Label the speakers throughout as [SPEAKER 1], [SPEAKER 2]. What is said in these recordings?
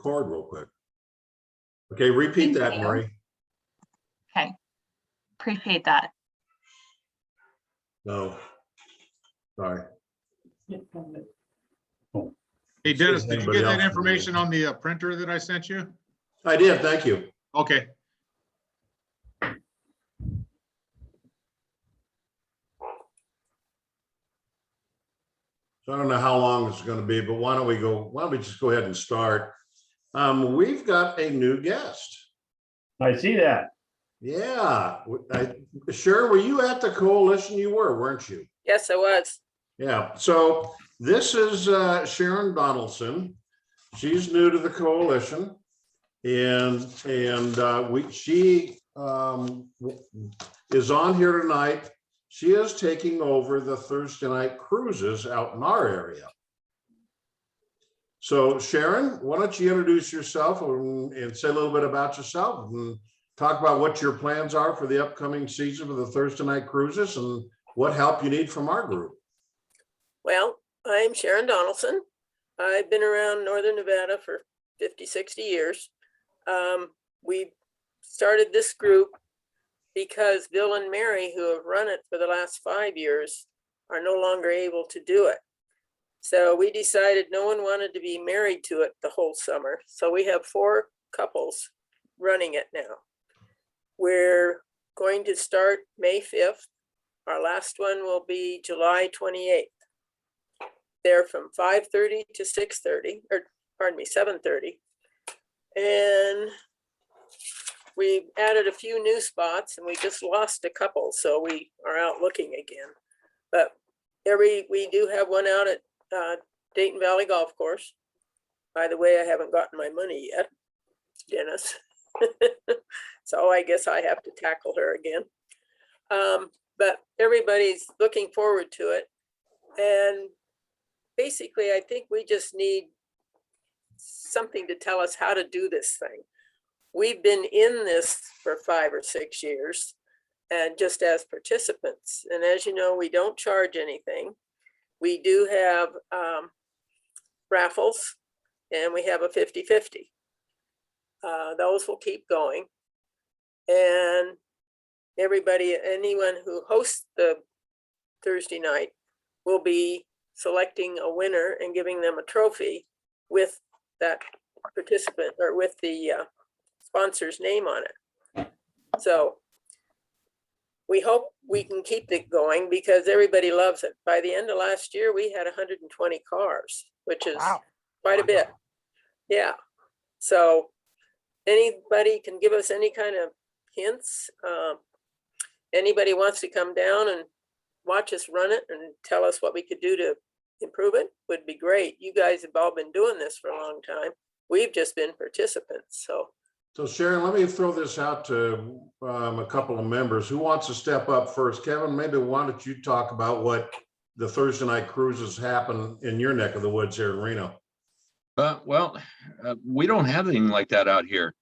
[SPEAKER 1] record real quick. Okay, repeat
[SPEAKER 2] Thank
[SPEAKER 1] that,
[SPEAKER 2] you.
[SPEAKER 1] Mary.
[SPEAKER 2] Okay, appreciate that.
[SPEAKER 1] No. Sorry.
[SPEAKER 3] Hey, Dennis, did you
[SPEAKER 1] Anybody
[SPEAKER 3] get that
[SPEAKER 1] else?
[SPEAKER 3] information on the printer that I sent you?
[SPEAKER 1] I did, thank you.
[SPEAKER 3] Okay.
[SPEAKER 1] So I don't know how long this is going to be, but why don't we just go ahead and start? We've got a new guest.
[SPEAKER 4] I see that.
[SPEAKER 1] Yeah, Sure, were you at the coalition? You were, weren't you?
[SPEAKER 5] Yes, I was.
[SPEAKER 1] Yeah, so this is Sharon Donaldson. She's new to the coalition, and she is on here tonight. She is taking over the Thursday night cruises out in our area. So Sharon, why don't you introduce yourself and say a little bit about yourself and talk about what your plans are for the upcoming season of the Thursday night cruises and what help you need from our group.
[SPEAKER 5] Well, I'm Sharon Donaldson. I've been around Northern Nevada for 50, 60 years. We started this group because Bill and Mary, who have run it for the last 5 years, are no longer able to do it. So we decided no one wanted to be married to it the whole summer. So we have 4 couples running it now. We're going to start May 5th. Our last one will be July 28th. They're from 5:30 to 6:30, or pardon me, 7:30. And we added a few new spots and we just lost a couple. So we are out looking again. But we do have one out at Dayton Valley Golf Course. By the way, I haven't gotten my money yet, Dennis. So I guess I have to tackle her again. But everybody's looking forward to it. And basically, I think we just need something to tell us how to do this thing. We've been in this for 5 or 6 years and just as participants. And as you know, we don't charge anything. We do have raffles and we have a 50-50. Those will keep going. And anyone who hosts the Thursday night will be selecting a winner and giving them a trophy with that participant or with the sponsor's name on it. So we hope we can keep it going because everybody loves it. By the end of last year, we had 120 cars, which is quite a bit. Yeah. So anybody can give us any kind of hints. Anybody wants to come down and watch us run it and tell us what we could do to improve it would be great. You guys have all been doing this for a long time. We've just been participants.
[SPEAKER 1] So Sharon, let me throw this out to a couple of members. Who wants to step up first? Kevin, maybe why don't you talk about what the Thursday night cruises happen in your neck of the woods here in Reno?
[SPEAKER 6] We don't have anything like that out here.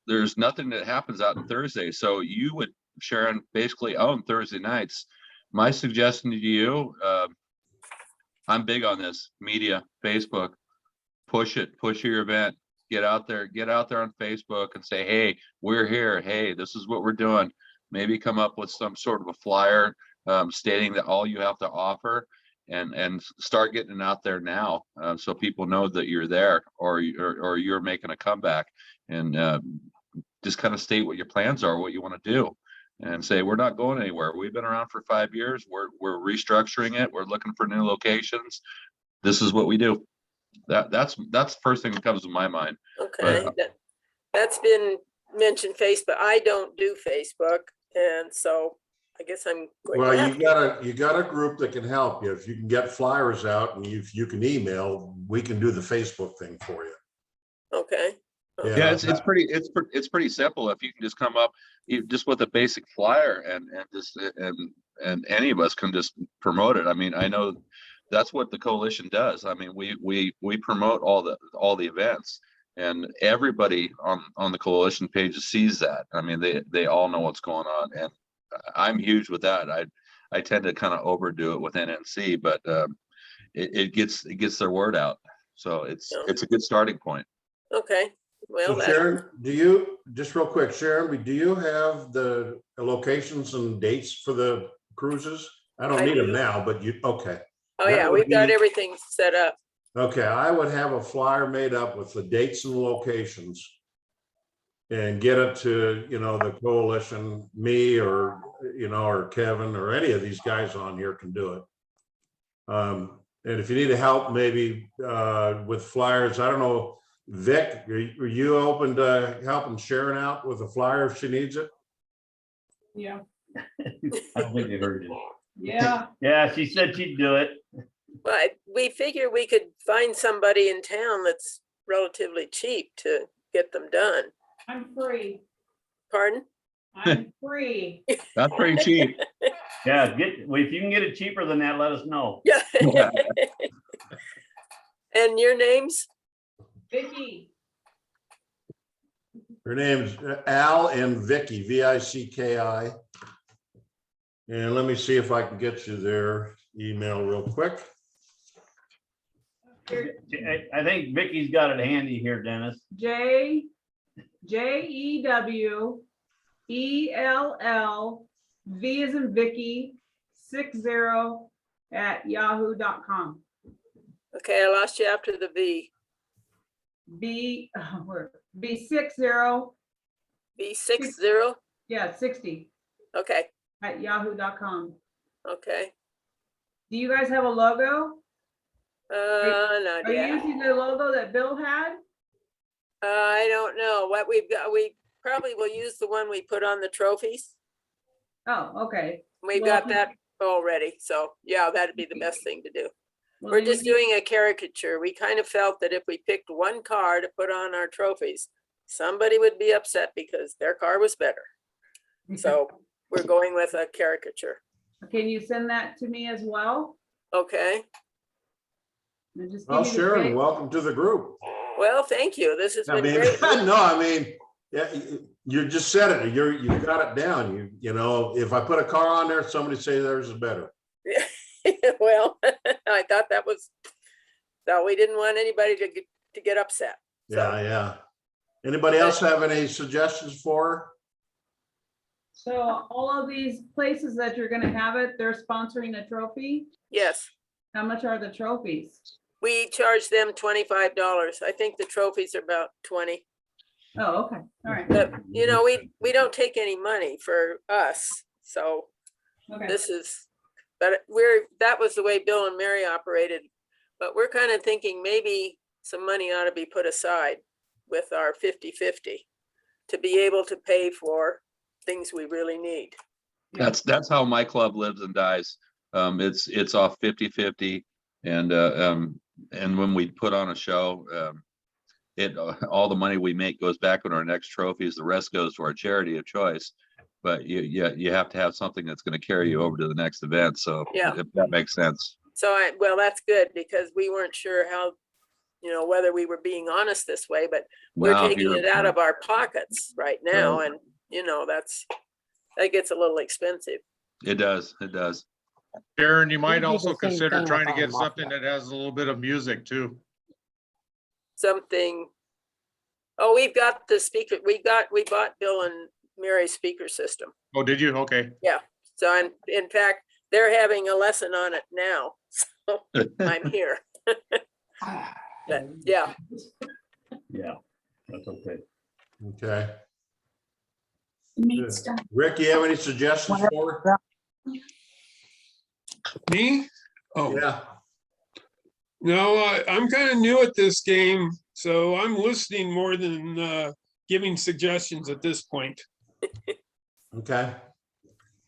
[SPEAKER 6] There's nothing that happens out on Thursday. So you would, Sharon, basically own Thursday nights. My suggestion to you, I'm big on this media, Facebook, push your event, get out there on Facebook and say, hey, we're here. Hey, this is what we're doing. Maybe come up with some sort of a flyer stating that all you have to offer and start getting it out there now so people know that you're there or you're making a comeback, and just kind of state what your plans are, what you want to do, and say, we're not going anywhere. We've been around for 5 years. We're restructuring it. We're looking for new locations. This is what we do. That's the first thing that comes to my mind.
[SPEAKER 5] Okay, that's been mentioned Facebook. I don't do Facebook, and so I guess I'm going
[SPEAKER 1] Well,
[SPEAKER 5] to have
[SPEAKER 1] you got a group that can help you. If you can get flyers out and if you can email, we can do the Facebook thing for you.
[SPEAKER 5] Okay.
[SPEAKER 6] Yeah, it's pretty simple. If you can just come up just with a basic flyer and any of us can just promote it. I mean, I know that's what the coalition does. I mean, we promote all the events, and everybody on the coalition page sees that. I mean, they all know what's going on, and I'm huge with that. I tend to kind of overdo it with NNC, but it gets their word out. So
[SPEAKER 5] No.
[SPEAKER 6] it's a good starting point.
[SPEAKER 5] Okay, well,
[SPEAKER 1] So
[SPEAKER 5] that,
[SPEAKER 1] Sharon, do you, just real quick, Sharon, do you have the locations and dates for the cruises? I don't
[SPEAKER 5] I
[SPEAKER 1] need them
[SPEAKER 5] do.
[SPEAKER 1] now, but you, okay.
[SPEAKER 5] oh
[SPEAKER 1] that
[SPEAKER 5] yeah,
[SPEAKER 1] would
[SPEAKER 5] we've got
[SPEAKER 1] be-
[SPEAKER 5] everything set up.
[SPEAKER 1] Okay, I would have a flyer made up with the dates and locations. And get it to, the coalition, me or, or Kevin or any of these guys on here can do it. And if you need help, maybe with flyers, I don't know, Vic, are you open to helping Sharon out with a flyer if she needs it?
[SPEAKER 7] Yeah,
[SPEAKER 4] I don't think they heard you.
[SPEAKER 7] yeah,
[SPEAKER 4] Yeah, she said she'd do it.
[SPEAKER 5] But we figure we could find somebody in town that's relatively cheap to get them done.
[SPEAKER 7] I'm free.
[SPEAKER 5] Pardon?
[SPEAKER 7] I'm free.
[SPEAKER 6] That's pretty cheap.
[SPEAKER 4] Yeah, well, if you can get it cheaper than that, let us know.
[SPEAKER 5] Yeah. And your names?
[SPEAKER 7] Vicky,
[SPEAKER 1] Her name's Al and Vicky, Vicki. And let me see if I can get you their email real quick.
[SPEAKER 4] I think Vicky's got it handy here, Dennis.
[SPEAKER 7] JEWELLV as in Vicky, 60@yahoo.com.
[SPEAKER 5] Okay, I lost you after the V.
[SPEAKER 7] B60,
[SPEAKER 5] V60?
[SPEAKER 7] yeah, 60
[SPEAKER 5] Okay,
[SPEAKER 7] at yahoo.com.
[SPEAKER 5] okay.
[SPEAKER 7] Do you guys have a logo?
[SPEAKER 5] Not
[SPEAKER 7] Are you
[SPEAKER 5] yet.
[SPEAKER 7] using the logo that Bill had?
[SPEAKER 5] I don't know what we've got. We probably will use the one we put on the trophies.
[SPEAKER 7] Oh, okay.
[SPEAKER 5] We've
[SPEAKER 7] Well,
[SPEAKER 5] got that already. So yeah, that'd be the best thing to do.
[SPEAKER 7] Well,
[SPEAKER 5] We're
[SPEAKER 7] then you
[SPEAKER 5] just
[SPEAKER 7] need-
[SPEAKER 5] doing a caricature. We kind of felt that if we picked one car to put on our trophies, somebody would be upset because their car was better. So we're going with a caricature.
[SPEAKER 7] Can you send that to me as well?
[SPEAKER 5] Okay.
[SPEAKER 7] And just give
[SPEAKER 1] Well,
[SPEAKER 7] me the
[SPEAKER 1] Sharon,
[SPEAKER 7] date.
[SPEAKER 1] welcome to the group.
[SPEAKER 5] Well, thank you. This has
[SPEAKER 1] I
[SPEAKER 5] been
[SPEAKER 1] mean,
[SPEAKER 5] great.
[SPEAKER 1] no, I mean, yeah, you just said it. You've got it down. If I put a car on there, somebody say theirs is better.
[SPEAKER 5] Well, I thought that was, so we didn't want anybody to get upset.
[SPEAKER 1] Yeah, yeah. Anybody else have any suggestions for her?
[SPEAKER 7] So all of these places that you're gonna have it, they're sponsoring a trophy.
[SPEAKER 5] Yes,
[SPEAKER 7] How much are the trophies?
[SPEAKER 5] we charge them $25. I think the trophies are about 20.
[SPEAKER 7] Oh, okay, all right,
[SPEAKER 5] But, we don't take any money for us. So
[SPEAKER 7] okay.
[SPEAKER 5] this is, but that was the way Bill and Mary operated. But we're kind of thinking maybe some money ought to be put aside with our 50/50 to be able to pay for things we really need.
[SPEAKER 6] That's how my club lives and dies. It's off 50/50. And when we put on a show, all the money we make goes back on our next trophies. The rest goes to our charity of choice. But you have to have something that's going to carry you over to the next event. So
[SPEAKER 5] Yeah.
[SPEAKER 6] if that makes sense.
[SPEAKER 5] So well, that's good because we weren't sure how, whether we were being honest this way, but we're
[SPEAKER 6] Well,
[SPEAKER 5] taking it out of our pockets right now.
[SPEAKER 6] Right.
[SPEAKER 5] And, that gets a little expensive.
[SPEAKER 6] It does. It does.
[SPEAKER 3] Sharon, you
[SPEAKER 8] We
[SPEAKER 3] might
[SPEAKER 8] do the
[SPEAKER 3] also
[SPEAKER 8] same
[SPEAKER 3] consider
[SPEAKER 8] thing
[SPEAKER 3] trying to
[SPEAKER 8] with
[SPEAKER 3] get
[SPEAKER 8] our mafia.
[SPEAKER 3] something that has a little bit of music too.
[SPEAKER 5] Something, oh, we bought Bill and Mary's speaker system.
[SPEAKER 3] Oh, did you? Okay.
[SPEAKER 5] So in fact, they're having a lesson on it now. So I'm here. But yeah,
[SPEAKER 4] Yeah, that's okay.
[SPEAKER 1] Okay. Rick, you have any suggestions for her?
[SPEAKER 9] Me? Oh,
[SPEAKER 1] Yeah.
[SPEAKER 9] no, I'm kind of new at this game, so I'm listening more than giving suggestions at this point.
[SPEAKER 1] Okay.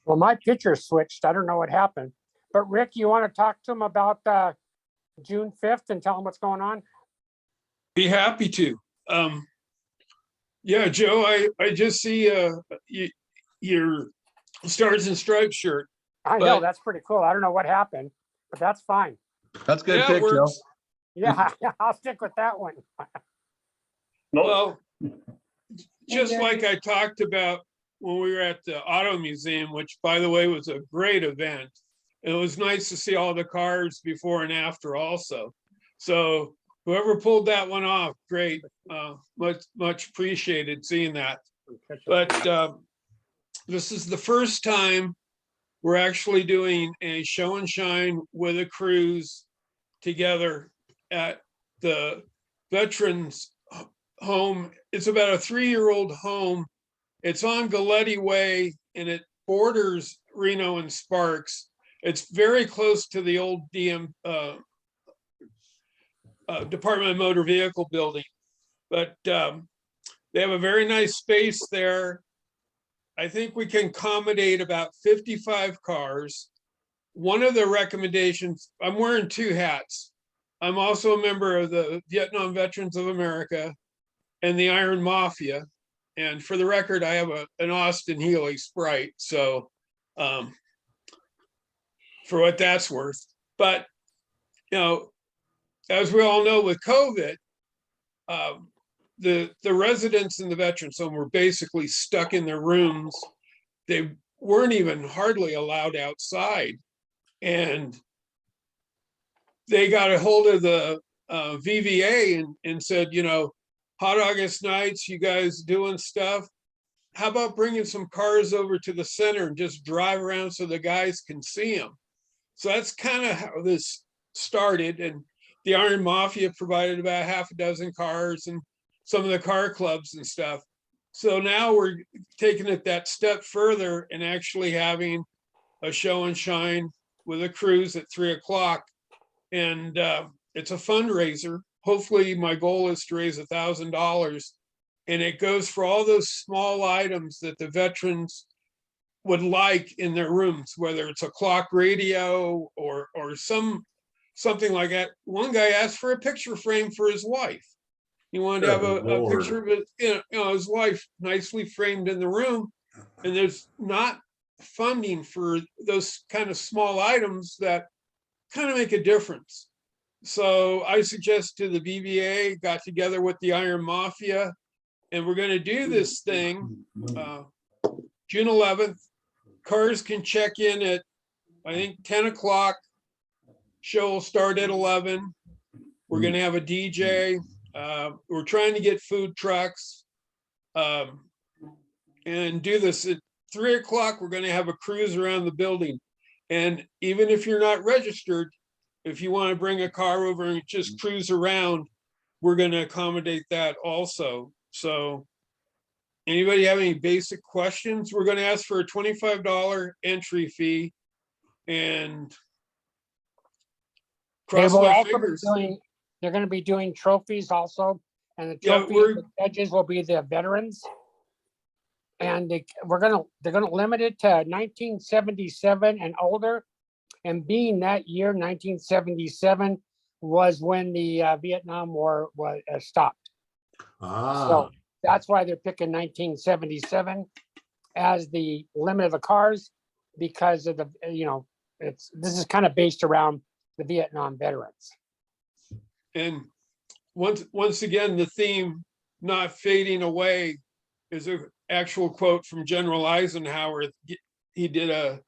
[SPEAKER 8] Well, my picture switched. I don't know what happened. But Rick, you want to talk to him about June 5th and tell him what's going on?
[SPEAKER 9] Be happy to. Yeah, Joe, I just see your Stars and Stripes shirt.
[SPEAKER 8] I know,
[SPEAKER 9] But-
[SPEAKER 8] that's pretty cool. I don't know what happened, but that's fine.
[SPEAKER 6] That's good
[SPEAKER 9] Yeah, it
[SPEAKER 6] pick, Joe.
[SPEAKER 9] works.
[SPEAKER 8] Yeah, I'll stick with that one.
[SPEAKER 9] Well, just like I talked about when we were at the Auto Museum, which by the way was a great event. It was nice to see all the cars before and after also. So Whoever pulled that one off, great. Much appreciated seeing that. But this is the first time we're actually doing a show and shine with a cruise together at the Veterans Home. It's about a 3-year-old home. It's on Galletti Way and it borders Reno and Sparks. It's very close to the old Department of Motor Vehicle building, but they have a very nice space there. I think we can accommodate about 55 cars. One of the recommendations, I'm wearing 2 hats. I'm also a member of the Vietnam Veterans of America and the Iron Mafia. And for the record, I have an Austin Healey Sprite. So for what that's worth, but you know, as we all know with COVID, the residents in the Veterans Home were basically stuck in their rooms. They weren't even hardly allowed outside. And they got a hold of the VVA and said, you know, Hot August nights, you guys doing stuff. How about bringing some cars over to the center and just drive around so the guys can see them? So that's kind of how this started. And the Iron Mafia provided about half a dozen cars and some of the car clubs and stuff. So now we're taking it that step further and actually having a show and shine with a cruise at 3 o'clock. And it's a fundraiser. Hopefully my goal is to raise $1,000. And it goes for all those small items that the veterans would like in their rooms, whether it's a clock radio or something like that. One guy asked for a picture frame for his wife. He wanted to have
[SPEAKER 1] Good
[SPEAKER 9] a
[SPEAKER 1] Lord.
[SPEAKER 9] picture of it, you know, his wife nicely framed in the room. And there's not funding for those kind of small items that kind of make a difference. So I suggest to the BVA, got together with the Iron Mafia, and we're going to do this thing June 11th. Cars can check in at, I think, 10 o'clock. Show will start at 11. We're going to have a DJ. We're trying to get food trucks and do this at 3 o'clock. We're going to have a cruise around the building. And even if you're not registered, if you want to bring a car over and just cruise around, we're going to accommodate that also. So anybody have any basic questions? We're going to ask for a $25 entry fee and
[SPEAKER 8] They
[SPEAKER 9] cross
[SPEAKER 8] will
[SPEAKER 9] my
[SPEAKER 8] also be
[SPEAKER 9] fingers.
[SPEAKER 8] doing, they're gonna be doing trophies also, and the
[SPEAKER 9] Yeah,
[SPEAKER 8] trophies, the judges will be the veterans. And they're gonna limit it to 1977 and older. And being that year, 1977, was when the Vietnam War was stopped.
[SPEAKER 1] Ah,
[SPEAKER 8] So that's why they're picking 1977 as the limit of the cars, because of the, you know, this is kind of based around the Vietnam veterans.
[SPEAKER 9] And once again, the theme not fading away is an actual quote from General Eisenhower. He did a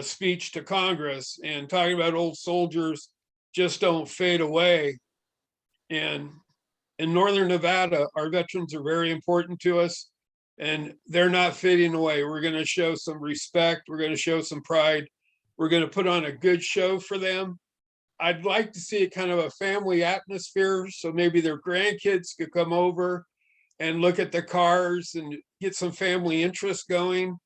[SPEAKER 9] speech to Congress and talking about old soldiers just don't fade away. And in Northern Nevada, our veterans are very important to us and they're not fading away. We're going to show some respect. We're going to show some pride. We're going to put on a good show for them. I'd like to see a kind of a family atmosphere. So maybe their grandkids could come over and look at the cars and get some family interest going.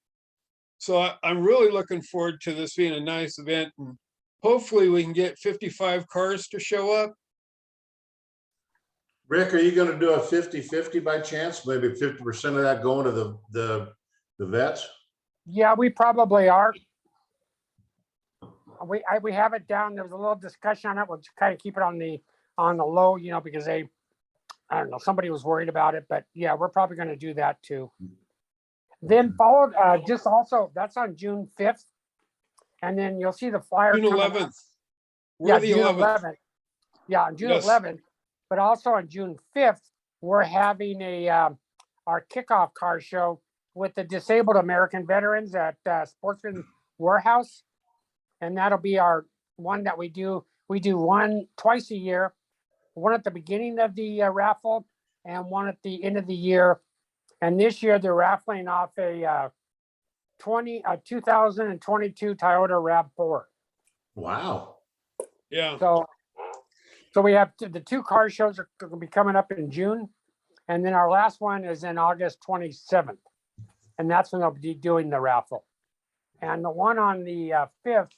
[SPEAKER 9] So I'm really looking forward to this being a nice event, and hopefully we can get 55 cars to show up.
[SPEAKER 1] Rick, are you gonna do a 50-50 by chance? Maybe 50% of that going to the vets?
[SPEAKER 8] Yeah, we probably are. We have it down. There was a little discussion on it. We'll kind of keep it on the low, you know, because I don't know, somebody was worried about it, but yeah, we're probably going to do that too. Then followed, just also, that's on June 5th. And then you'll see the flyer.
[SPEAKER 9] June
[SPEAKER 8] coming out.
[SPEAKER 9] 11th.
[SPEAKER 8] Yeah,
[SPEAKER 9] We're the
[SPEAKER 8] June
[SPEAKER 9] 11th.
[SPEAKER 8] 11th. Yeah, on June
[SPEAKER 9] Yes.
[SPEAKER 8] 11th, but also on June 5th, we're having our kickoff car show with the disabled American veterans at Sportsman Warehouse. And that'll be our one that we do one twice a year one at the beginning of the raffle and one at the end of the year. And this year they're raffling off a 2022 Toyota RAV4.
[SPEAKER 1] Wow.
[SPEAKER 9] Yeah,
[SPEAKER 8] So we have the two car shows are going to be coming up in June. And then our last one is in August 27th. And that's when they'll be doing the raffle. And the one on the 5th,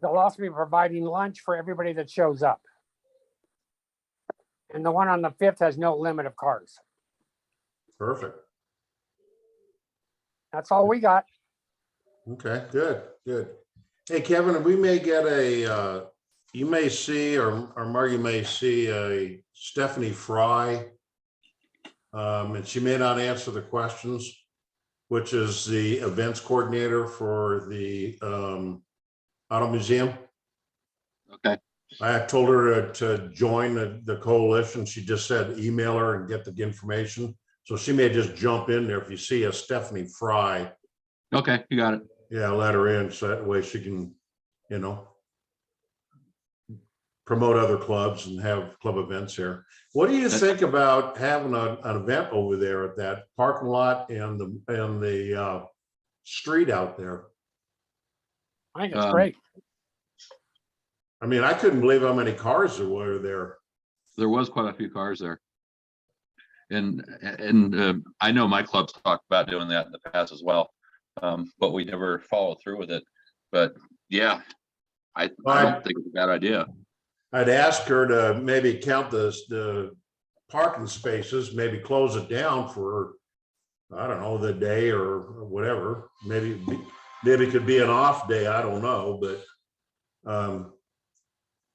[SPEAKER 8] they'll also be providing lunch for everybody that shows up. And the one on the 5th has no limit of cars.
[SPEAKER 1] Perfect.
[SPEAKER 8] That's all we got.
[SPEAKER 1] Okay, good, good. Hey, Kevin, we may get you may see, or Margie may see a Stephanie Fry. And she may not answer the questions, which is the events coordinator for the Auto Museum.
[SPEAKER 6] Okay,
[SPEAKER 1] I told her to join the coalition. She just said email her and get the information. So she may just jump in there. If you see a Stephanie Fry,
[SPEAKER 6] okay, you got it.
[SPEAKER 1] yeah, let her in so that way she can, promote other clubs and have club events here. What do you think about having an event over there at that parking lot and the street out there?
[SPEAKER 8] I think it's
[SPEAKER 6] Um,
[SPEAKER 8] great.
[SPEAKER 1] I mean, I couldn't believe how many cars there were there.
[SPEAKER 6] There was quite a few cars there. And I know my club's talked about doing that in the past as well. But we never followed through with it. But yeah, I don't think it's a bad idea.
[SPEAKER 1] I'd ask her to maybe count the parking spaces, maybe close it down for, I don't know, the day or whatever. Maybe it could be an off day. I don't know, but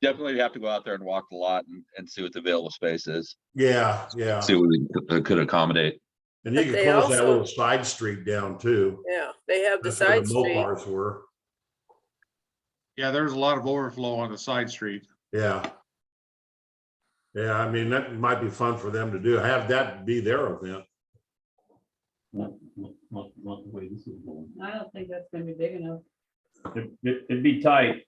[SPEAKER 6] Definitely have to go out there and walk the lot and see what the available space is.
[SPEAKER 1] yeah.
[SPEAKER 6] See what we could accommodate.
[SPEAKER 1] And you
[SPEAKER 5] But
[SPEAKER 1] could
[SPEAKER 5] they
[SPEAKER 1] close that
[SPEAKER 5] also-
[SPEAKER 1] little side street down too.
[SPEAKER 5] Yeah, they have the
[SPEAKER 1] That's where
[SPEAKER 5] side street.
[SPEAKER 1] Mopars were.
[SPEAKER 3] Yeah, there's a lot of overflow on the side street.
[SPEAKER 1] Yeah. Yeah, I mean, that might be fun for them to do. Have that be their event.
[SPEAKER 4] Not the way this is going.
[SPEAKER 7] I don't think that's gonna be big enough.
[SPEAKER 4] It'd be tight.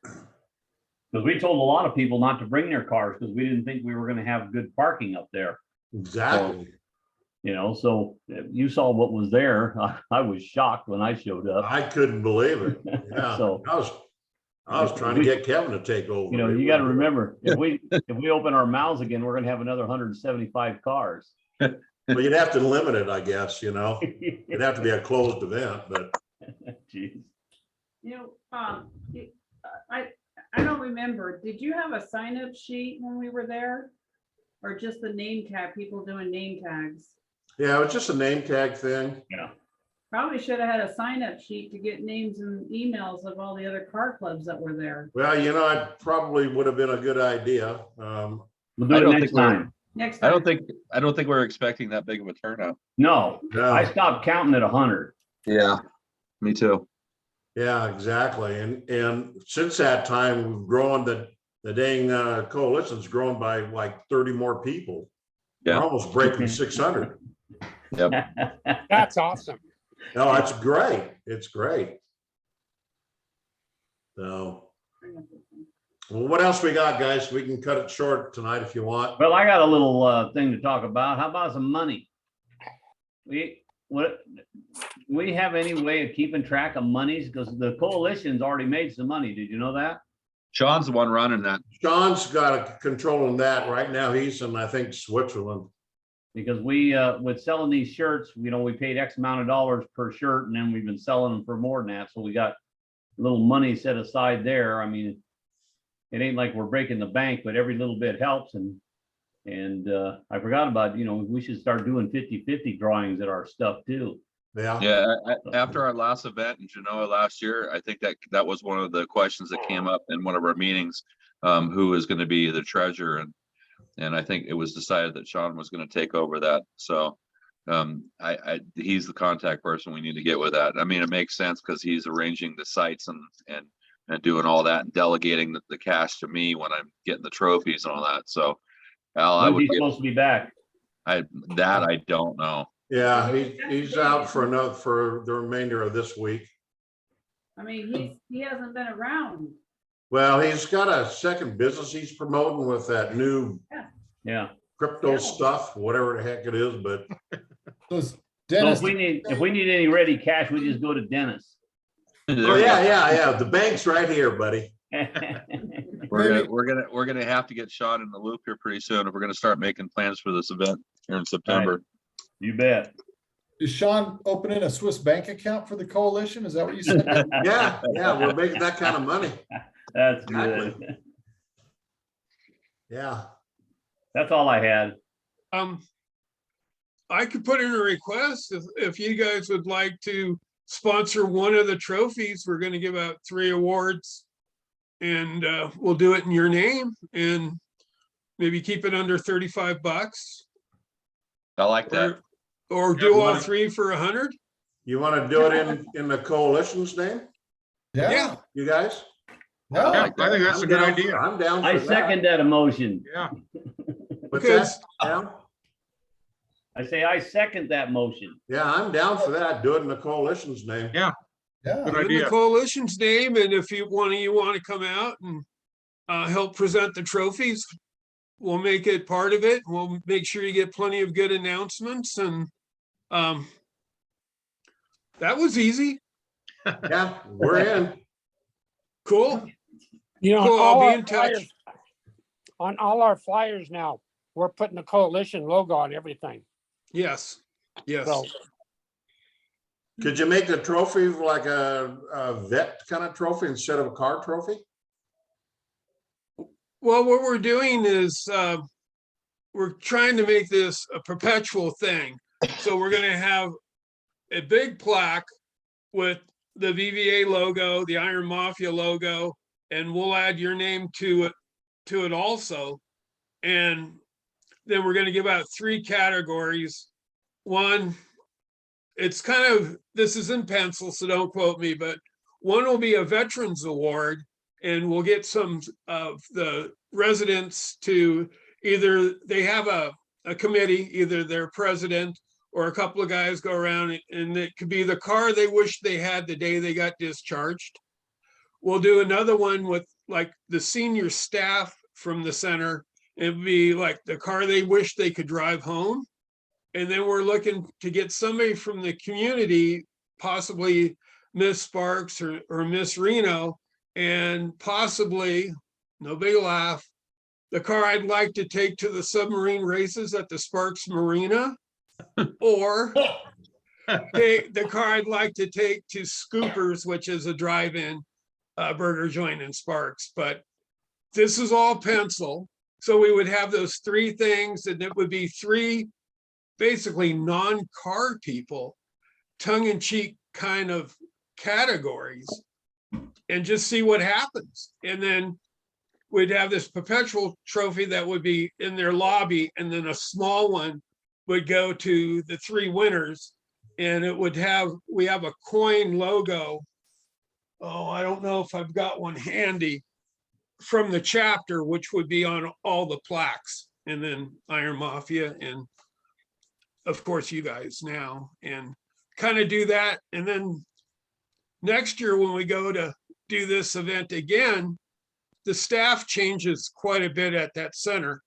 [SPEAKER 4] Because we told a lot of people not to bring their cars because we didn't think we were gonna have good parking up there.
[SPEAKER 1] Exactly.
[SPEAKER 4] So you saw what was there. I was shocked when I showed up.
[SPEAKER 1] I couldn't believe it. Yeah.
[SPEAKER 4] So-
[SPEAKER 1] I was trying to get Kevin to take over.
[SPEAKER 4] You got to remember, if we open our mouths again, we're gonna have another 175 cars.
[SPEAKER 1] Well, you'd have to limit it, I guess, It'd have to be a closed event, but
[SPEAKER 4] Jeez.
[SPEAKER 7] I don't remember. Did you have a sign up sheet when we were there? Or just the name tag, people doing name tags?
[SPEAKER 1] yeah, it was just a name tag thing.
[SPEAKER 4] Yeah.
[SPEAKER 7] Probably should have had a sign up sheet to get names and emails of all the other car clubs that were there.
[SPEAKER 1] Well, it probably would have been a good idea.
[SPEAKER 4] We'll
[SPEAKER 6] I
[SPEAKER 4] do it
[SPEAKER 6] don't
[SPEAKER 4] next
[SPEAKER 6] think we're-
[SPEAKER 4] time.
[SPEAKER 7] Next
[SPEAKER 6] I
[SPEAKER 7] time.
[SPEAKER 6] don't think we're expecting that big of a turnout.
[SPEAKER 4] No,
[SPEAKER 1] No.
[SPEAKER 4] I stopped counting at 100.
[SPEAKER 6] Yeah, me too.
[SPEAKER 1] Yeah, exactly. And since that time, we've grown, the dang coalition's grown by like 30 more people.
[SPEAKER 6] Yeah.
[SPEAKER 1] We're almost breaking 600.
[SPEAKER 8] That's awesome.
[SPEAKER 1] No, it's great. It's great. So, well, what else we got, guys? We can cut it short tonight if you want.
[SPEAKER 4] Well, I got a little thing to talk about. How about some money? We have any way of keeping track of monies? Because the coalition's already made some money. Did you know that?
[SPEAKER 6] Sean's the one running that.
[SPEAKER 1] Sean's got a control on that right now. He's in, I think, Switzerland.
[SPEAKER 4] Because we, with selling these shirts, we paid X amount of dollars per shirt, and then we've been selling them for more than that. So we got a little money set aside there. I mean, it ain't like we're breaking the bank, but every little bit helps. And I forgot about, we should start doing 50-50 drawings at our stuff too.
[SPEAKER 1] Yeah.
[SPEAKER 6] Yeah, after our last event in Genoa last year, I think that was one of the questions that came up in one of our meetings. Who is going to be the treasurer, and I think it was decided that Sean was going to take over that. So he's the contact person we need to get with that. I mean, it makes sense because he's arranging the sites and doing all that and delegating the cash to me when I'm getting the trophies and all that. So Al, I
[SPEAKER 4] When's
[SPEAKER 6] would
[SPEAKER 4] he
[SPEAKER 6] get
[SPEAKER 4] supposed to be back?
[SPEAKER 6] I don't know.
[SPEAKER 1] Yeah, he's out for the remainder of this week.
[SPEAKER 7] I mean, he hasn't been around.
[SPEAKER 1] Well, he's got a second business he's promoting with that new
[SPEAKER 4] Yeah.
[SPEAKER 1] crypto stuff, whatever the heck it is, but
[SPEAKER 10] So is
[SPEAKER 4] So
[SPEAKER 10] Dennis,
[SPEAKER 4] if we need any ready cash, we just go to Dennis.
[SPEAKER 1] oh, yeah. The bank's right here, buddy.
[SPEAKER 6] We're gonna have to get Sean in the loop here pretty soon if we're gonna start making plans for this event here in September.
[SPEAKER 4] You bet.
[SPEAKER 10] is Sean opening a Swiss bank account for the coalition? Is that what you said?
[SPEAKER 1] Yeah, we're making that kind of money.
[SPEAKER 4] That's good.
[SPEAKER 1] Exactly. Yeah.
[SPEAKER 4] That's all I had.
[SPEAKER 9] I could put in a request if you guys would like to sponsor one of the trophies. We're gonna give out 3 awards. And we'll do it in your name and maybe keep it under $35.
[SPEAKER 6] I like that.
[SPEAKER 9] Or do all 3 for 100.
[SPEAKER 1] You want to do it in the coalition's name,
[SPEAKER 9] Yeah,
[SPEAKER 1] you guys?
[SPEAKER 10] Yeah.
[SPEAKER 3] Yeah, I think that's a
[SPEAKER 1] I'm
[SPEAKER 3] good
[SPEAKER 1] down-
[SPEAKER 3] idea.
[SPEAKER 1] I'm down
[SPEAKER 4] I
[SPEAKER 1] for that.
[SPEAKER 4] second that emotion.
[SPEAKER 3] Yeah,
[SPEAKER 1] What's
[SPEAKER 9] because-
[SPEAKER 1] that? Yeah?
[SPEAKER 4] I say I second that motion.
[SPEAKER 1] Yeah, I'm down for that. Do it in the coalition's name.
[SPEAKER 3] yeah,
[SPEAKER 10] Yeah.
[SPEAKER 3] good
[SPEAKER 9] in the
[SPEAKER 3] idea.
[SPEAKER 9] coalition's name, and if you want to come out and help present the trophies, we'll make it part of it. We'll make sure you get plenty of good announcements, and that was easy.
[SPEAKER 1] Yeah, we're in.
[SPEAKER 9] Cool.
[SPEAKER 8] You know,
[SPEAKER 9] Cool,
[SPEAKER 8] on all
[SPEAKER 9] I'll be
[SPEAKER 8] our
[SPEAKER 9] in touch.
[SPEAKER 8] flyers- on all our flyers now, we're putting the coalition logo on everything.
[SPEAKER 9] Yes, yes.
[SPEAKER 8] So
[SPEAKER 1] Could you make the trophy like a vet kind of trophy instead of a car trophy?
[SPEAKER 9] Well, what we're doing is, we're trying to make this a perpetual thing. So we're gonna have a big plaque with the VVA logo, the Iron Mafia logo, and we'll add your name to it also. And then we're gonna give out 3 categories. One, it's kind of, this is in pencil, so don't quote me, but one will be a Veterans Award. And we'll get some of the residents to either, they have a committee, either their president or a couple of guys go around, and it could be the car they wish they had the day they got discharged. We'll do another one with like the senior staff from the center. It'd be like the car they wish they could drive home. And then we're looking to get somebody from the community, possibly Miss Sparks or Miss Reno, and possibly, no big laugh, the car I'd like to take to the submarine races at the Sparks Marina, or the car I'd like to take to Scoopers, which is a drive-in burger joint in Sparks. But this is all pencil. So we would have those 3 things, and it would be 3 basically non-car people, tongue-in-cheek kind of categories, and just see what happens. And then we'd have this perpetual trophy that would be in their lobby, and then a small one would go to the 3 winners. And it would have, we have a coin logo. Oh, I don't know if I've got one handy, from the chapter, which would be on all the plaques, and then Iron Mafia, and of course you guys now, and kind of do that. And then next year, when we go to do this event again, the staff changes quite a bit at that center.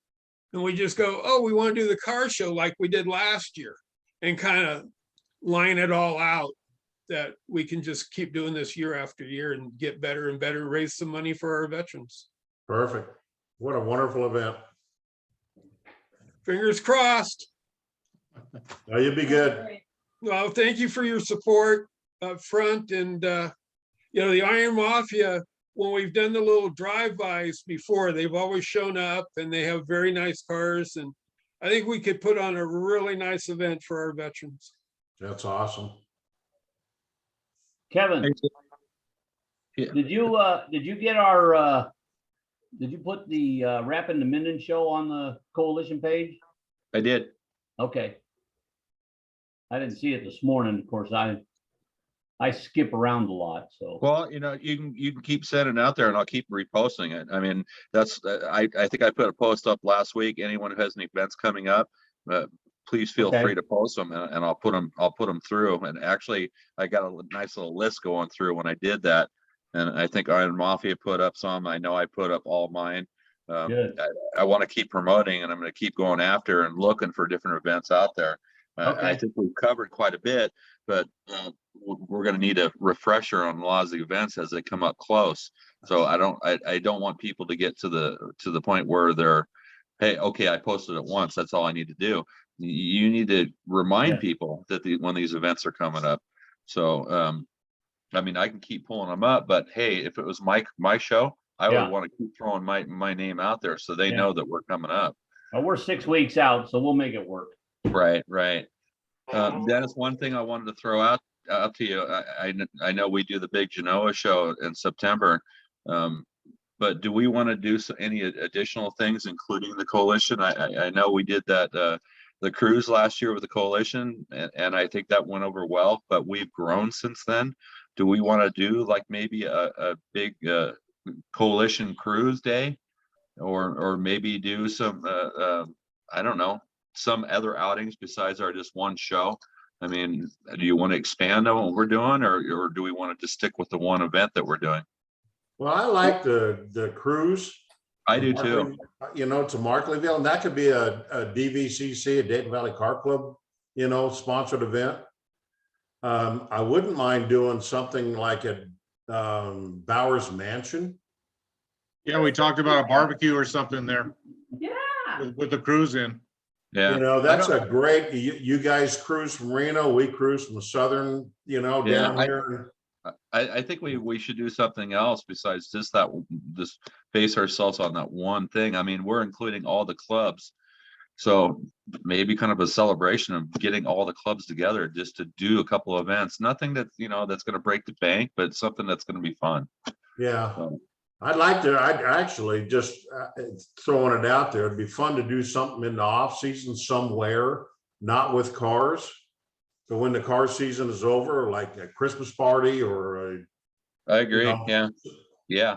[SPEAKER 9] And we just go, oh, we want to do the car show like we did last year, and kind of line it all out, that we can just keep doing this year after year and get better and better, raise some money for our veterans.
[SPEAKER 1] Perfect. What a wonderful event.
[SPEAKER 9] Fingers crossed.
[SPEAKER 1] Now you'll be good.
[SPEAKER 9] Well, thank you for your support up front, and you know, the Iron Mafia, when we've done the little drive-bys before, they've always shown up, and they have very nice cars, and I think we could put on a really nice event for our veterans.
[SPEAKER 1] That's awesome.
[SPEAKER 4] Kevin,
[SPEAKER 6] Yeah.
[SPEAKER 4] did you get our, did you put the Rappin' the Minden show on the coalition page?
[SPEAKER 6] I did.
[SPEAKER 4] Okay. I didn't see it this morning. Of course, I skip around a lot, so.
[SPEAKER 6] Well, you know, you can keep sending it out there and I'll keep reposting it. I mean, that's, I think I put a post up last week. Anyone who has any events coming up, please feel
[SPEAKER 4] Okay.
[SPEAKER 6] free to post them, and I'll put them through. And actually, I got a nice little list going through when I did that. And I think Iron Mafia put up some. I know I put up all mine.
[SPEAKER 4] Good.
[SPEAKER 6] I want to keep promoting, and I'm going to keep going after and looking for different events out there. I
[SPEAKER 4] Okay.
[SPEAKER 6] think we've covered quite a bit, but we're going to need a refresher on a lot of the events as they come up close. So I don't want people to get to the point where they're, hey, okay, I posted it once. That's all I need to do. You need to remind
[SPEAKER 4] Yeah.
[SPEAKER 6] people that when these events are coming up. So, I mean, I can keep pulling them up, but hey, if it was my show, I
[SPEAKER 4] Yeah.
[SPEAKER 6] would want to keep throwing my name out there so they
[SPEAKER 4] Yeah.
[SPEAKER 6] know that we're coming up.
[SPEAKER 4] Well, we're 6 weeks out, so we'll make it work.
[SPEAKER 6] Right, right. Dennis, one thing I wanted to throw out to you, I know we do the big Genoa show in September. But do we want to do any additional things, including the coalition? I know we did that, the cruise last year with the coalition, and I think that went over well, but we've grown since then. Do we want to do like maybe a big coalition cruise day, or maybe do some I don't know, some other outings besides our just one show? I mean, do you want to expand on what we're doing, or do we want to just stick with the one event that we're doing?
[SPEAKER 1] Well, I like the cruise.
[SPEAKER 6] I do too.
[SPEAKER 1] You know, to Markleyville, and that could be a DVCC, a Dayton Valley Car Club, you know, sponsored event. I wouldn't mind doing something like at Bowers Mansion.
[SPEAKER 3] Yeah, we talked about a barbecue or something there
[SPEAKER 7] Yeah.
[SPEAKER 3] with the cruise in.
[SPEAKER 6] Yeah.
[SPEAKER 1] You know, that's a great, you guys cruise from Reno, we cruise from Southern, you know,
[SPEAKER 6] Yeah,
[SPEAKER 1] down here.
[SPEAKER 6] I think we should do something else besides just base ourselves on that one thing. I mean, we're including all the clubs. So maybe kind of a celebration of getting all the clubs together just to do a couple of events. Nothing that, you know, that's going to break the bank, but something that's going to be fun.
[SPEAKER 1] Yeah.
[SPEAKER 6] So,
[SPEAKER 1] I'd actually just throwing it out there. It'd be fun to do something in the off season somewhere, not with cars. So when the car season is over, like a Christmas party or
[SPEAKER 6] I agree.
[SPEAKER 1] know,
[SPEAKER 6] Yeah. Yeah.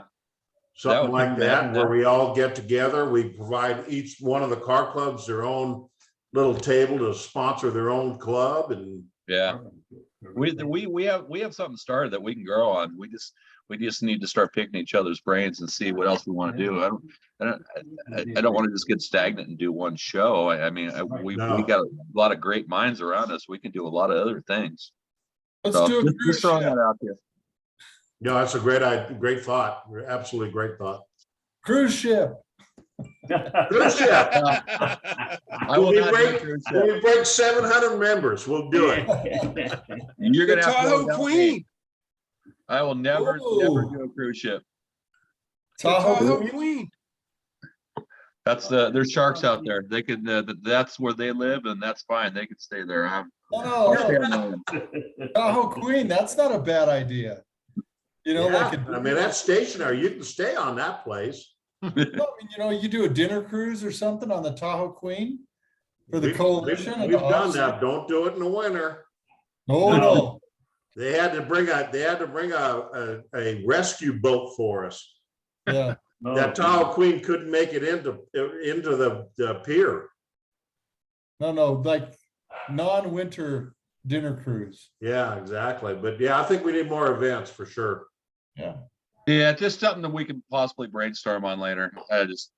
[SPEAKER 1] something
[SPEAKER 6] would
[SPEAKER 1] like
[SPEAKER 6] be
[SPEAKER 1] that,
[SPEAKER 6] bad.
[SPEAKER 1] where we all get together. We provide each one of the car clubs their own little table to sponsor their own club, and
[SPEAKER 6] Yeah. We have something started that we can grow on. We just need to start picking each other's brains and see what else we want to do. I don't want to just get stagnant and do one show. I mean, we
[SPEAKER 1] No.
[SPEAKER 6] got a lot of great minds around us. We can do a lot of other things.
[SPEAKER 10] Let's
[SPEAKER 6] So
[SPEAKER 10] do a
[SPEAKER 6] just
[SPEAKER 10] cruise
[SPEAKER 6] throwing
[SPEAKER 10] ship.
[SPEAKER 6] that out there.
[SPEAKER 1] you know, that's a great thought. Absolutely great thought.
[SPEAKER 10] Cruise ship.
[SPEAKER 1] Cruise ship.
[SPEAKER 6] I will
[SPEAKER 1] When we
[SPEAKER 6] not do a
[SPEAKER 1] break,
[SPEAKER 6] cruise
[SPEAKER 1] when
[SPEAKER 6] ship.
[SPEAKER 1] we break 700 members, we'll do it.
[SPEAKER 6] You're
[SPEAKER 9] The
[SPEAKER 6] gonna have to
[SPEAKER 9] Tahoe
[SPEAKER 6] go without me.
[SPEAKER 9] Queen,
[SPEAKER 6] I will never
[SPEAKER 10] Ooh.
[SPEAKER 6] do a cruise ship.
[SPEAKER 9] the
[SPEAKER 10] Tahoe
[SPEAKER 9] Tahoe
[SPEAKER 10] Queen.
[SPEAKER 9] Queen.
[SPEAKER 6] There's sharks out there. They could, that's where they live, and that's fine. They could stay there.
[SPEAKER 10] No,
[SPEAKER 6] I'll stay
[SPEAKER 10] no,
[SPEAKER 6] on my own.
[SPEAKER 10] Tahoe Queen, that's not a bad idea. You know, like,
[SPEAKER 1] Yeah, I mean, that's stationary. You can stay on that place.
[SPEAKER 10] I mean, you know, you do a dinner cruise or something on the Tahoe Queen for the
[SPEAKER 1] We've-
[SPEAKER 10] coalition. and
[SPEAKER 1] We've
[SPEAKER 10] the
[SPEAKER 1] done
[SPEAKER 10] offset.
[SPEAKER 1] that. Don't do it in the winter.
[SPEAKER 10] No, no.
[SPEAKER 1] They had to bring a rescue boat for us.
[SPEAKER 10] Yeah.
[SPEAKER 1] That Tahoe Queen couldn't make it into the pier.
[SPEAKER 10] No, like non-winter dinner cruise.
[SPEAKER 1] Yeah, exactly. But yeah, I think we need more events for sure.
[SPEAKER 10] Yeah.
[SPEAKER 6] Yeah, just something that we can possibly brainstorm on later. I just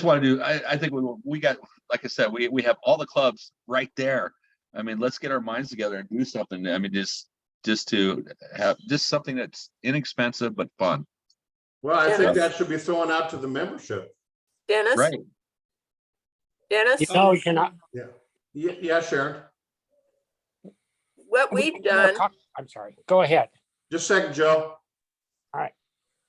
[SPEAKER 6] want to do, I think we got, like I said, we have all the clubs right there. I mean, let's get our minds together and do something. I mean, just to have just something that's inexpensive but fun.
[SPEAKER 1] Well, I think
[SPEAKER 5] Dennis?
[SPEAKER 1] that should be thrown out to the membership.
[SPEAKER 5] Dennis?
[SPEAKER 6] Right.
[SPEAKER 5] Dennis,
[SPEAKER 8] No, you cannot.
[SPEAKER 1] Yeah, Sharon.
[SPEAKER 5] what we've done,
[SPEAKER 8] I'm sorry. Go ahead.
[SPEAKER 1] Just a second, Joe.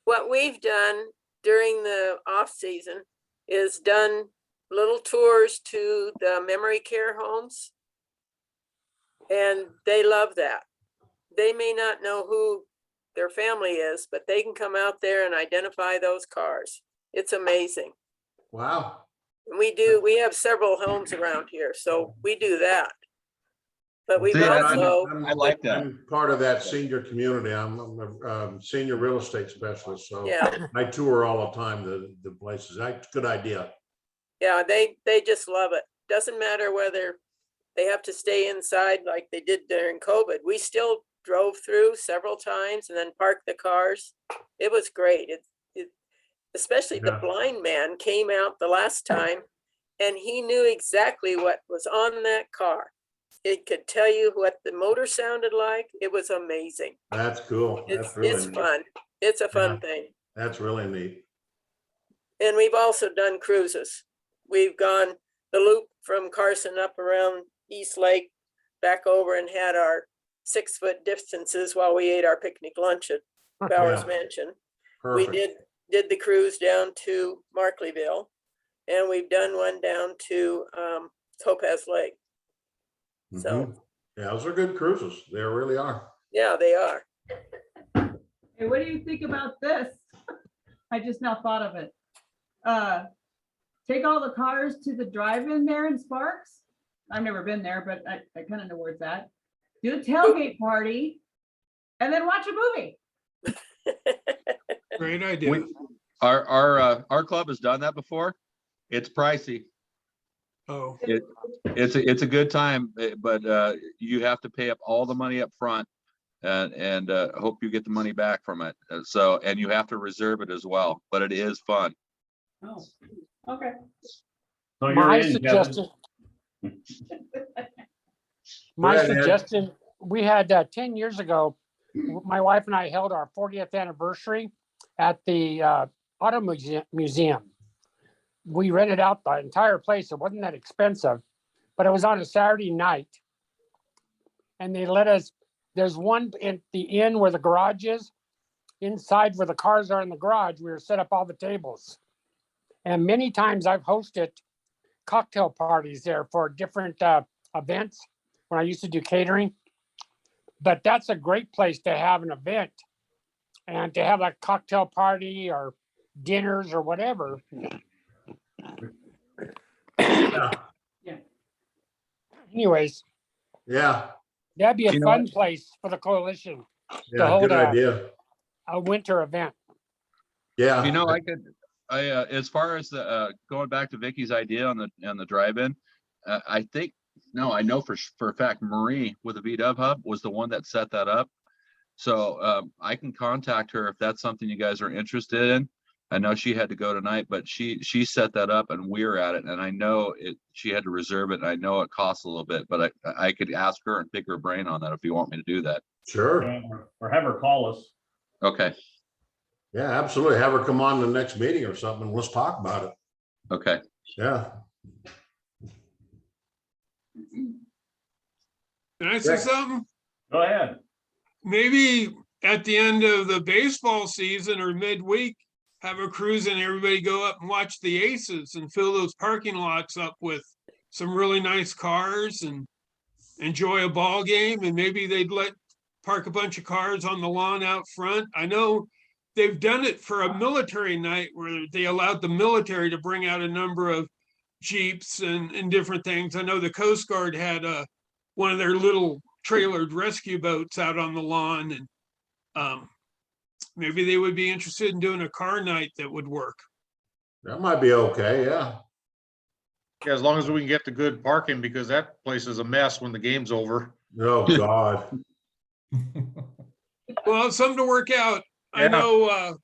[SPEAKER 5] what we've done during the off season is done little tours to the memory care homes. And they love that. They may not know who their family is, but they can come out there and identify those cars. It's amazing.
[SPEAKER 1] Wow.
[SPEAKER 5] And we have several homes around here, so we do that. But we've
[SPEAKER 6] See,
[SPEAKER 5] also,
[SPEAKER 6] I like that.
[SPEAKER 1] I'm part of that senior community. I'm a senior real estate specialist, so
[SPEAKER 5] yeah,
[SPEAKER 1] I tour all the time, the places. Good idea.
[SPEAKER 5] yeah, they just love it. Doesn't matter whether they have to stay inside like they did during COVID. We still drove through several times and then parked the cars. It was great. Especially the
[SPEAKER 1] Yeah.
[SPEAKER 5] blind man came out the last time and he knew exactly what was on that car. It could tell you what the motor sounded like. It was amazing.
[SPEAKER 1] That's cool. That's really
[SPEAKER 5] It's
[SPEAKER 1] neat.
[SPEAKER 5] fun. It's a fun
[SPEAKER 1] Yeah.
[SPEAKER 5] thing.
[SPEAKER 1] That's really neat.
[SPEAKER 5] And we've also done cruises. We've gone the loop from Carson up around East Lake, back over and had our 6-foot distances while we ate our picnic lunch at Bowers
[SPEAKER 1] Yeah.
[SPEAKER 5] Mansion. We
[SPEAKER 1] Perfect.
[SPEAKER 5] did the cruise down to Markleyville, and we've done one down to Topaz Lake. So,
[SPEAKER 1] Mhm. Yeah, those are good cruises. They really are.
[SPEAKER 5] yeah, they are.
[SPEAKER 7] Hey, what do you think about this? I just now thought of it. Take all the cars to the drive-in there in Sparks. I've never been there, but I kind of know where it's at. Do a tailgate party and then watch a movie.
[SPEAKER 9] Great idea.
[SPEAKER 6] Our club has done that before. It's pricey.
[SPEAKER 9] Oh,
[SPEAKER 6] It's a good time, but you have to pay up all the money up front and hope you get the money back from it. So, and you have to reserve it as well, but it is fun.
[SPEAKER 7] Oh, okay.
[SPEAKER 4] So you're
[SPEAKER 8] My
[SPEAKER 4] in, Kevin.
[SPEAKER 8] suggestion. My
[SPEAKER 1] Go ahead, Ed.
[SPEAKER 8] suggestion, we had 10 years ago, my wife and I held our 40th anniversary at the Auto Museum. We rented out the entire place. It wasn't that expensive, but it was on a Saturday night. And they let us, there's one in the inn where the garage is. Inside where the cars are in the garage, we were set up all the tables. And many times I've hosted cocktail parties there for different events when I used to do catering. But that's a great place to have an event and to have a cocktail party or dinners or whatever.
[SPEAKER 1] Yeah.
[SPEAKER 8] Anyways,
[SPEAKER 1] Yeah.
[SPEAKER 8] that'd be a
[SPEAKER 6] You know
[SPEAKER 8] fun place for the coalition,
[SPEAKER 1] Yeah.
[SPEAKER 8] hold
[SPEAKER 1] Good
[SPEAKER 8] a-
[SPEAKER 1] idea.
[SPEAKER 8] a winter event.
[SPEAKER 1] Yeah.
[SPEAKER 6] You know, as far as the going back to Vicky's idea on the drive-in, I think, no, I know for a fact Marie with the VW Hub was the one that set that up. So I can contact her if that's something you guys are interested in. I know she had to go tonight, but she set that up and we were at it, and I know she had to reserve it, and I know it costs a little bit, but I could ask her and pick her brain on that if you want me to do that.
[SPEAKER 1] Sure.
[SPEAKER 4] Or have her call us.
[SPEAKER 6] Okay,
[SPEAKER 1] Yeah, absolutely. Have her come on the next meeting or something. Let's talk about it.
[SPEAKER 6] okay.
[SPEAKER 1] Yeah.
[SPEAKER 9] can I say
[SPEAKER 1] Yeah.
[SPEAKER 9] something?
[SPEAKER 4] Go ahead.
[SPEAKER 9] Maybe at the end of the baseball season or midweek, have a cruise and everybody go up and watch the Aces and fill those parking lots up with some really nice cars and enjoy a ball game. And maybe they'd park a bunch of cars on the lawn out front. I know they've done it for a military night where they allowed the military to bring out a number of Jeeps and different things. I know the Coast Guard had one of their little trailered rescue boats out on the lawn, and maybe they would be interested in doing a car night that would work.
[SPEAKER 1] That might be okay. Yeah.
[SPEAKER 3] Yeah, as long as we can get the good parking, because that place is a mess when the game's over.
[SPEAKER 1] Oh, God.
[SPEAKER 9] Well, it's something to work out. I
[SPEAKER 3] Yeah.
[SPEAKER 9] know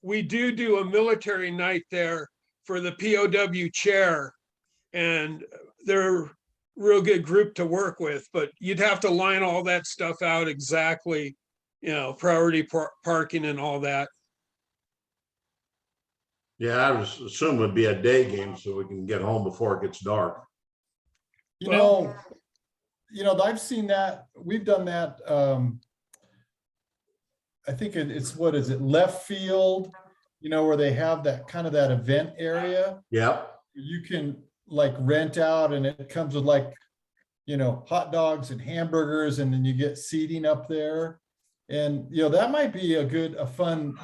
[SPEAKER 9] we do a military night there for the POW chair, and they're a real good group to work with, but you'd have to line all that stuff out exactly, priority parking and all that.
[SPEAKER 1] Yeah, I was assuming it'd be a day game so we can get home before it gets dark.
[SPEAKER 10] You
[SPEAKER 9] Well-
[SPEAKER 10] know, I've seen that, we've done that. I think it's, what is it, left field, where they have that kind of that event area.
[SPEAKER 1] Yep.
[SPEAKER 10] You can like rent out and it comes with like, hot dogs and hamburgers, and then you get seating up there. And, that might be a fun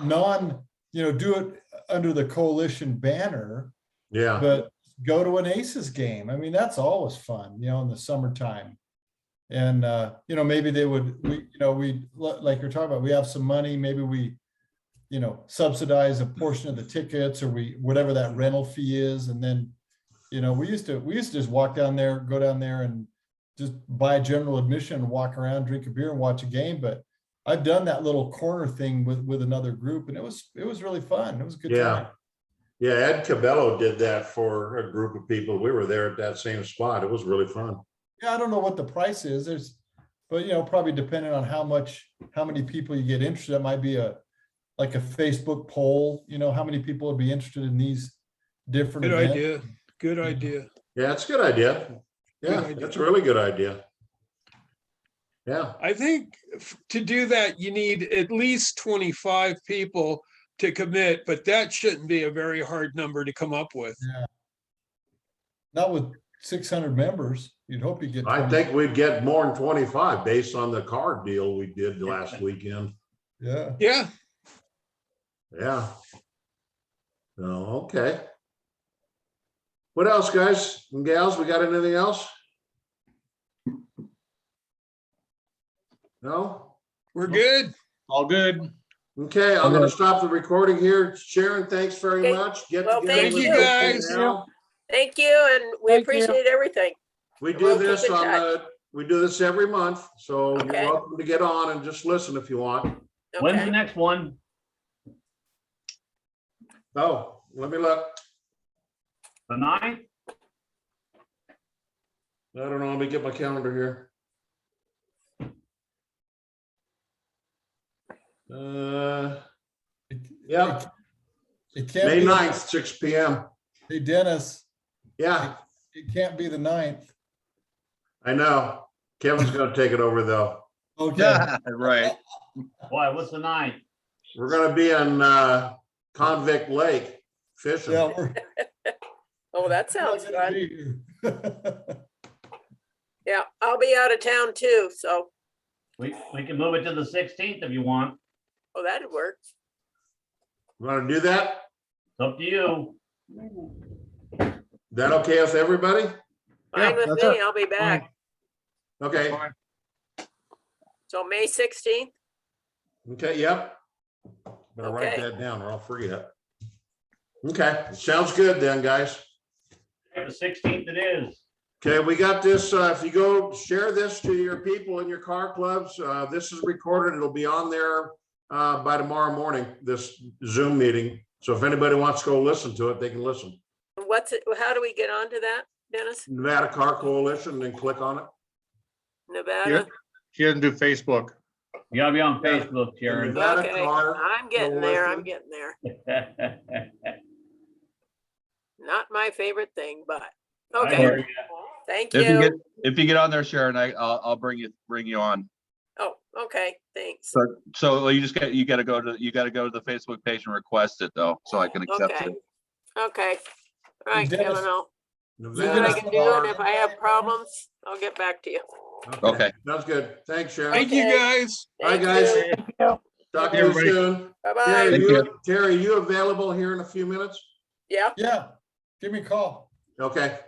[SPEAKER 10] do it under the coalition banner,
[SPEAKER 1] Yeah.
[SPEAKER 10] but go to an Aces game. I mean, that's always fun, in the summertime. And, maybe they would, we, like you're talking about, we have some money, maybe we, subsidize a portion of the tickets, or whatever that rental fee is. And then, we used to just go down there and just buy general admission and walk around, drink a beer and watch a game. But I've done that little corner thing with another group, and it was really fun. It was a good
[SPEAKER 1] Yeah.
[SPEAKER 10] time.
[SPEAKER 1] Yeah, Ed Cabello did that for a group of people. We were there at that same spot. It was really fun.
[SPEAKER 10] Yeah, I don't know what the price is. But probably depending on how many people you get interested, it might be like a Facebook poll, how many people would be interested in these different
[SPEAKER 9] Good
[SPEAKER 10] events.
[SPEAKER 9] idea. Good idea.
[SPEAKER 1] Yeah, it's a good idea. Yeah,
[SPEAKER 9] Good idea.
[SPEAKER 1] that's a really good idea. Yeah,
[SPEAKER 9] I think to do that, you need at least 25 people to commit, but that shouldn't be a very hard number to come up with.
[SPEAKER 10] Not with 600 members. You'd hope you get.
[SPEAKER 1] I
[SPEAKER 10] 20.
[SPEAKER 1] think we'd get more than 25 based on the card deal we did last weekend.
[SPEAKER 10] Yeah.
[SPEAKER 9] Yeah,
[SPEAKER 1] Yeah. Oh, okay. What else, guys and gals? We got anything else? No?
[SPEAKER 9] we're good.
[SPEAKER 3] All good.
[SPEAKER 1] Okay, I'm gonna stop the recording here. Sharon, thanks very
[SPEAKER 5] Okay.
[SPEAKER 1] much. Get
[SPEAKER 5] Well,
[SPEAKER 1] together
[SPEAKER 5] thank
[SPEAKER 1] with
[SPEAKER 5] you
[SPEAKER 1] us
[SPEAKER 9] guys.
[SPEAKER 1] now.
[SPEAKER 5] Thank you, and we
[SPEAKER 8] Thank you.
[SPEAKER 5] appreciate everything.
[SPEAKER 1] We
[SPEAKER 5] We'll
[SPEAKER 1] do
[SPEAKER 5] keep
[SPEAKER 1] this
[SPEAKER 5] in
[SPEAKER 1] on
[SPEAKER 5] touch.
[SPEAKER 1] we do this every month, so you're
[SPEAKER 5] Okay.
[SPEAKER 1] welcome to get on and just listen if you want.
[SPEAKER 4] When's the
[SPEAKER 5] Okay.
[SPEAKER 4] next one?
[SPEAKER 1] Oh, let me look.
[SPEAKER 4] The 9th?
[SPEAKER 1] I don't know, let me get my calendar here. Yeah,
[SPEAKER 10] It can't
[SPEAKER 1] May
[SPEAKER 10] be.
[SPEAKER 1] 9th, 6 PM.
[SPEAKER 10] Hey, Dennis,
[SPEAKER 1] Yeah,
[SPEAKER 10] it can't be the 9th.
[SPEAKER 1] I know. Kevin's gonna take it over though.
[SPEAKER 10] Okay.
[SPEAKER 3] Right.
[SPEAKER 4] Why, what's the 9th?
[SPEAKER 1] We're gonna be in Convict Lake fishing.
[SPEAKER 10] Yeah, we're.
[SPEAKER 5] Oh, that sounds
[SPEAKER 10] not gonna
[SPEAKER 5] fun.
[SPEAKER 10] be here.
[SPEAKER 5] Yeah, I'll be out of town too, so,
[SPEAKER 4] We can move it to the 16th if you want.
[SPEAKER 5] oh, that'd work.
[SPEAKER 1] Want to do that?
[SPEAKER 4] It's up to you.
[SPEAKER 1] Is that okay with everybody?
[SPEAKER 3] Yeah,
[SPEAKER 5] Fine with
[SPEAKER 3] that's
[SPEAKER 5] me,
[SPEAKER 3] it.
[SPEAKER 5] I'll be back.
[SPEAKER 1] Okay,
[SPEAKER 5] So May 16th?
[SPEAKER 1] okay, yep. Better write
[SPEAKER 5] Okay.
[SPEAKER 1] that down or I'll forget. Okay, sounds good then, guys.
[SPEAKER 4] The 16th it is.
[SPEAKER 1] Okay, we got this, if you go share this to your people in your car clubs, this is recorded, it'll be on there by tomorrow morning, this Zoom meeting. So if anybody wants to go listen to it, they can listen.
[SPEAKER 5] What's it, how do we get onto that, Dennis?
[SPEAKER 1] Nevada Car Coalition, then click on it.
[SPEAKER 5] Nevada?
[SPEAKER 3] She doesn't do Facebook.
[SPEAKER 4] You gotta be on Facebook, Sharon.
[SPEAKER 1] Nevada
[SPEAKER 5] Okay,
[SPEAKER 1] Car
[SPEAKER 5] I'm getting there, I'm
[SPEAKER 1] Coalition.
[SPEAKER 5] getting there. Not my favorite thing, but,
[SPEAKER 4] I hear
[SPEAKER 5] okay,
[SPEAKER 4] ya.
[SPEAKER 5] thank
[SPEAKER 6] If you get on there, Sharon, I'll bring you on.
[SPEAKER 5] Oh, okay, thanks.
[SPEAKER 6] So you gotta go to the Facebook page and request it though, so I can accept
[SPEAKER 5] Okay,
[SPEAKER 6] it.
[SPEAKER 5] okay. All right,
[SPEAKER 10] Dennis,
[SPEAKER 5] Kevin, I'll see what I
[SPEAKER 1] Nevada
[SPEAKER 5] can do, and
[SPEAKER 1] Car-
[SPEAKER 5] if I have problems, I'll get back to you.
[SPEAKER 6] Okay.
[SPEAKER 1] Sounds good. Thanks, Sharon.
[SPEAKER 9] Thank you,
[SPEAKER 5] Okay.
[SPEAKER 9] guys.
[SPEAKER 1] Bye,
[SPEAKER 5] Thank
[SPEAKER 1] guys.
[SPEAKER 5] you.
[SPEAKER 1] Talk to
[SPEAKER 3] Hey,
[SPEAKER 1] you
[SPEAKER 3] everybody.
[SPEAKER 1] soon.
[SPEAKER 5] Bye-bye.
[SPEAKER 1] Terry, you available here in a few minutes?
[SPEAKER 5] Yeah,
[SPEAKER 10] Yeah, give me a call.
[SPEAKER 1] Okay.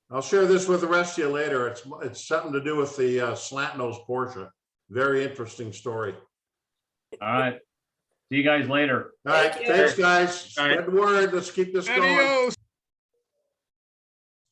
[SPEAKER 1] I'll share this with the rest of you later. It's something to do with the slant nose Porsche. Very interesting story.
[SPEAKER 4] All right. See you guys later.
[SPEAKER 1] All right,
[SPEAKER 5] Thank you.
[SPEAKER 1] thanks, guys.
[SPEAKER 3] All right.
[SPEAKER 1] Spread the word. Let's keep this going.
[SPEAKER 9] Adios.